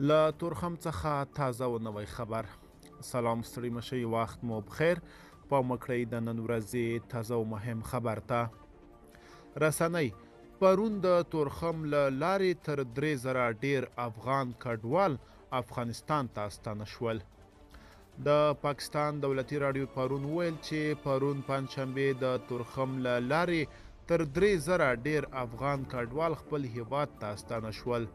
له تورخم څخه تازه و نوی خبر. سلام، ستړي مشئ، وخت مو بخیر. پام وکړئ د نن ورځې تازه او مهم خبر ته. رسنۍ پرون د تورخم له لارې تر 3000 ډیر افغان کډوال افغانستان ته ستانه شول. د پاکستان دولتي راډیو پرون ویل چې پرون پنجشنبې د تورخم له لارې تر 3000 ډیر افغان کډوال خپل هیواد ته ستانه شول.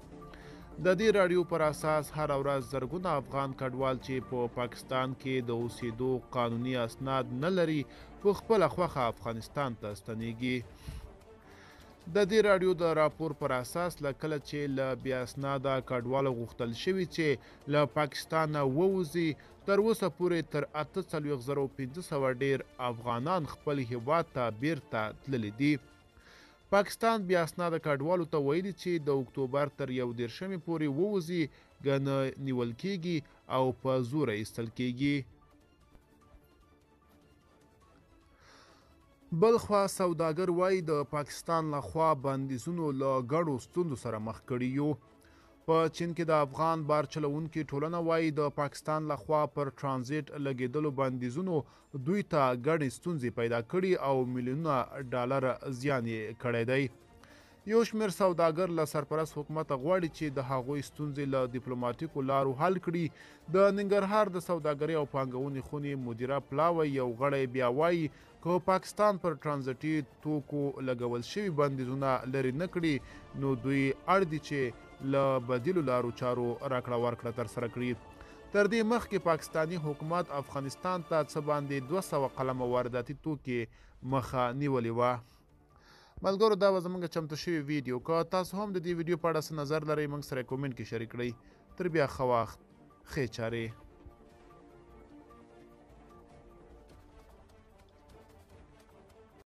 د دې راډیو پر اساس هر ورځ زرګونه افغان کډوال چې په پاکستان کې د اوسېدو قانوني اسناد نه لري په خپله خوښه افغانستان ته ستنیږي. د دې راډیو د راپور پر اساس له کله چې له بې اسناده کډوالو غوښتل شوي چې له پاکستانه ووځي تر اوسه پورې تر 48,500 ډیر افغانان خپل هیواد ته بیرته تللي دي. پاکستان بیا اسناده کډوالو ته ویلي چې د اکتوبر تر 21 پورې ووځي ګنه نیول کیږي او په زور ایستل کیږي. بلخوا سوداګر وایي د پاکستان لخوا بندیزونو له ګډو ستونزو سره مخ کړي یو. په چین کې د افغان بار چلوونکي ټولنه وایي د پاکستان لخوا پر ټرانزیټ لګیدلو بندیزونو دوی ته ګڼې ستونزې پیدا کړي او میلیونونه ډالر زیان یې کړی دی. یو شمېر سوداګر له سرپرست حکومته غواړي چې د هغوی ستونزې له ډیپلوماټیکو لارو حل کړي. د ننګرهار د سوداګرۍ او پانګونې خونې مدیره پلاوی یو غړی بیا وایي که پاکستان پر ټرانزیټي توکو لګول شوي بندیزونه لرې نه کړي نو دوی اړ دي چې له بدیلو لارو چارو راکړه ورکړه ترسره کړي. تر دې مخکې پاکستاني حکومت افغانستان ته څه باندې 200 قلمه وارداتي توکي مخه نیولې وه. ملګرو، دا به زموږ چمتو شوي ویډیو. که تاسو هم د دې ویډیو په اړه څه نظر لرئ موږ سره کومنټ کې شریک کړئ. تر بیا ښه وخت، ښې چارې.